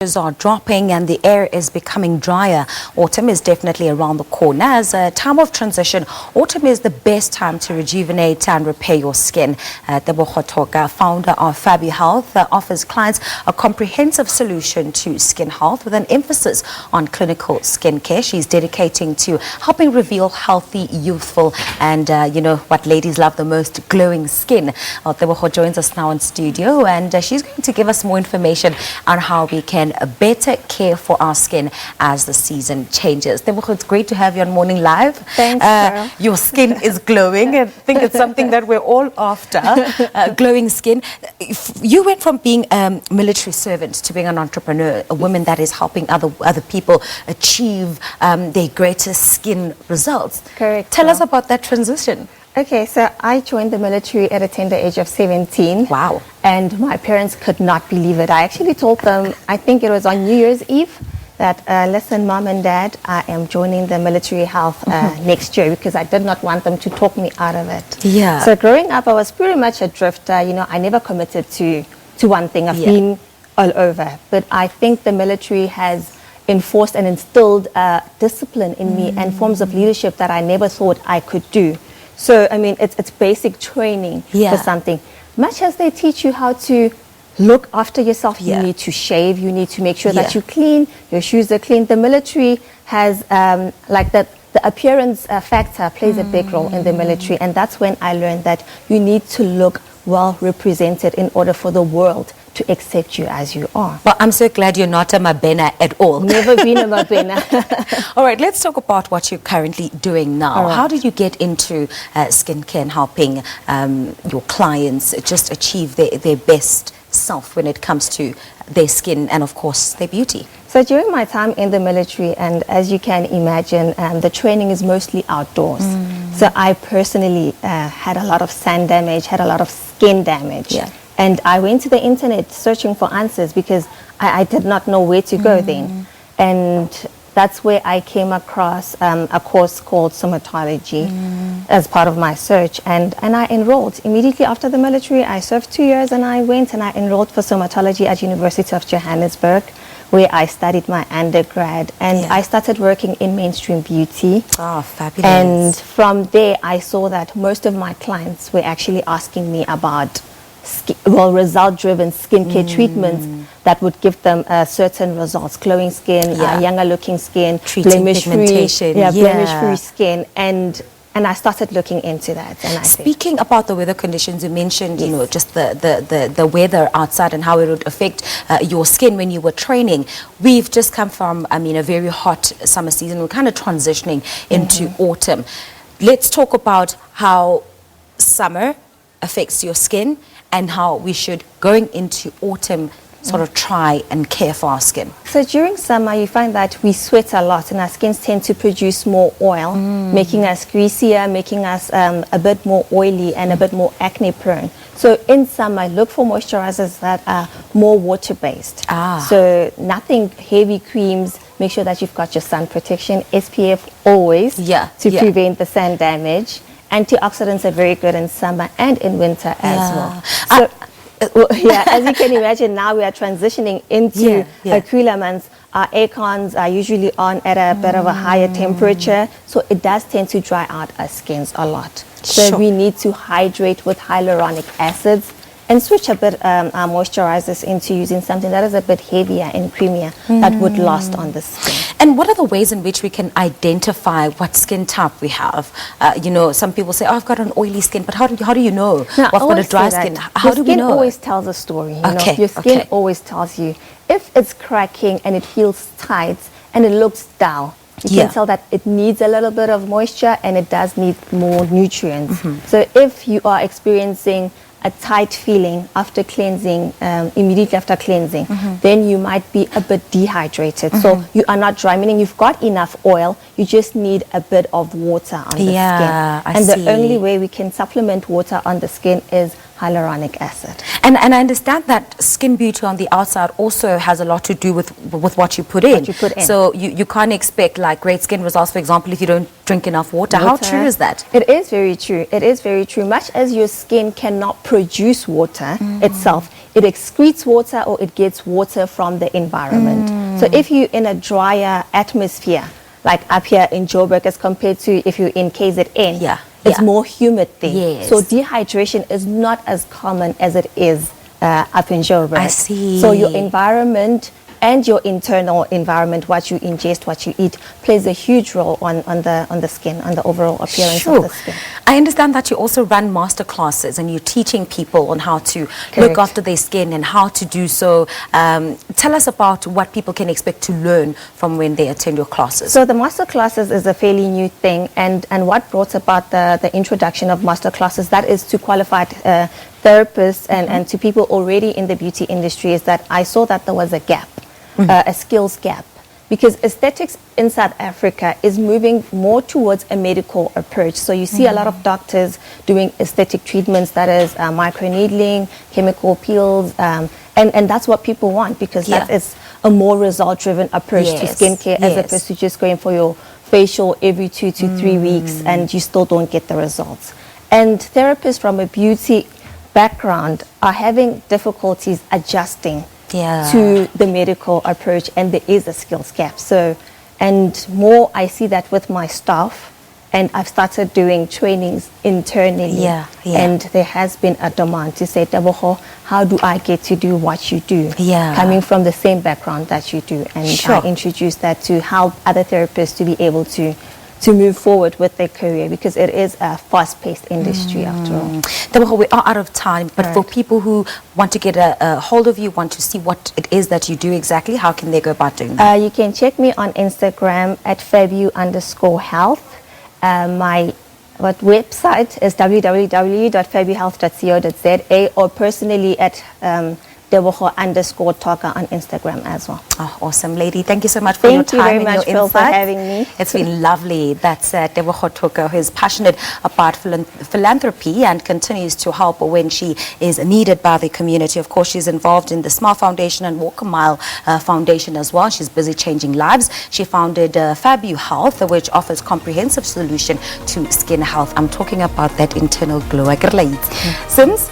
Are dropping and the air is becoming drier. Autumn is definitely around the corner. As a time of transition, autumn is the best time to rejuvenate and repair your skin. Tebogo Thoka, founder of Fabu-Health, offers clients a comprehensive solution to skin health with an emphasis on clinical skincare. She's dedicating to helping reveal healthy, youthful and you know what ladies love the most, glowing skin. Tebogo joins us now in studio and she's going to give us more information on how we can better care for our skin as the season changes. Tebogo, it's great to have you on Morning Live. Thanks, your skin is glowing. I think it's something that we're all after, glowing skin. You went from being a military servant to being an entrepreneur, a woman that is helping other people achieve their greatest skin results. Correct. Tell us about that transition. Okay, so I joined the military at a tender age of 17. Wow. And my parents could not believe it. I actually told them, I think it was on New Year's Eve, that listen, Mom and Dad, I am joining the military health next year, because I did not want them to talk me out of it. Yeah. So growing up, I was pretty much a drifter. You know, I never committed to one thing. I've been all over. But I think the military has enforced and instilled discipline in me and forms of leadership that I never thought I could do. So, I mean, it's basic training for something. Much as they teach you how to look after yourself, you need to shave, you need to make sure that you're clean, your shoes are clean. The military has, like the appearance factor plays a big role in the military. And that's when I learned that you need to look well represented in order for the world to accept you as you are. Well, I'm so glad you're not a Mabena at all. Never been a Mabena. All right, let's talk about what you're currently doing now. How did you get into skincare and helping your clients just achieve their best self when it comes to their skin and, of course, their beauty? So during my time in the military, and as you can imagine, the training is mostly outdoors. So I personally had a lot of sun damage, had a lot of skin damage. And I went to the internet searching for answers because I did not know where to go then. And that's where I came across a course called somatology as part of my search. And I enrolled. Immediately after the military, I served 2 years and I went and I enrolled for somatology at University of Johannesburg, where I studied my undergrad. And I started working in mainstream beauty. Oh, fabulous. And from there, I saw that most of my clients were actually asking me about result-driven skincare treatments that would give them certain results: glowing skin, younger-looking skin, blemish-free, blemish-free skin, and I started looking into that. And speaking about the weather conditions, you mentioned, you know, just the weather outside and how it would affect your skin when you were training. We've just come from, I mean, a very hot summer season. We're kind of transitioning into autumn. Let's talk about how summer affects your skin and how we should, going into autumn, sort of try and care for our skin. So during summer, you find that we sweat a lot and our skins tend to produce more oil, making us greasier, making us a bit more oily and a bit more acne prone. So in summer, look for moisturizers that are more water-based. So nothing heavy creams. Make sure that you've got your sun protection, SPF always, to prevent the sun damage. Antioxidants are very good in summer and in winter as well. So, as you can imagine, now we are transitioning into cooler months. Our air cons are usually on at a bit of a higher temperature, so it does tend to dry out our skins a lot. So we need to hydrate with hyaluronic acids and switch a bit our moisturizers into using something that is a bit heavier and creamier that would last on the skin. And what are the ways in which we can identify what skin type we have? You know, some people say, oh, I've got an oily skin, but how do you know? Now, I've got a dry skin. How do we know? Your skin always tells a story. You know? Your skin always tells you. If it's cracking and it feels tight and it looks dull, you can tell that it needs a little bit of moisture and it does need more nutrients. So if you are experiencing a tight feeling after cleansing, immediately after cleansing, then you might be a bit dehydrated. So you are not dry, meaning you've got enough oil, you just need a bit of water on the skin. The only way we can supplement water on the skin is hyaluronic acid. And I understand that skin beauty on the outside also has a lot to do with what you put in. So you can't expect like great skin results, for example, if you don't drink enough water. How true is that? It is very true. It is very true. Much as your skin cannot produce water itself, it excretes water or it gets water from the environment. So if you're in a drier atmosphere, like up here in Joburg as compared to if you're in KZN, it's more humid there. Yes. So dehydration is not as common as it is up in Joburg. I see. So your environment and your internal environment, what you ingest, what you eat, plays a huge role on the skin, on the overall appearance of the skin. I understand that you also run master classes and you're teaching people on how to look after their skin and how to do so. Tell us about what people can expect to learn from when they attend your classes. So the master classes is a fairly new thing, and what brought about the introduction of master classes, that is to qualified therapists and to people already in the beauty industry, is that I saw that there was a gap. A skills gap, because aesthetics in South Africa is moving more towards a medical approach. So you see a lot of doctors doing aesthetic treatments, that is microneedling, chemical peels, and that's what people want, because that is a more result-driven approach to skincare as opposed to just going for your facial every 2 to 3 weeks and you still don't get the results. And therapists from a beauty background are having difficulties adjusting to the medical approach, and there is a skills gap. So, and more I see that with my staff, and I've started doing trainings internally, and there has been a demand to say, Tebogo, how do I get to do what you do? Coming from the same background that you do, and I introduce that to help other therapists to be able to move forward with their career, because it is a fast-paced industry after all. Tebogo, we are out of time, but for people who want to get a hold of you, want to see what it is that you do exactly, how can they go about doing that? You can check me on Instagram at Fabu_Health. My website is www.fabu-health.co.za, or personally at Tebogo_Thoka on Instagram as well. Oh, awesome, lady. Thank you so much for your time and your insights. For having me. It's been lovely. That's Tebogo Thoka, who is passionate about philanthropy and continues to help when she is needed by the community. Of course, she's involved in the Smile Foundation and Walk a Mile Foundation as well. She's busy changing lives. She founded Fabu-Health, which offers comprehensive solution to skin health. I'm talking about that internal glow. Sims?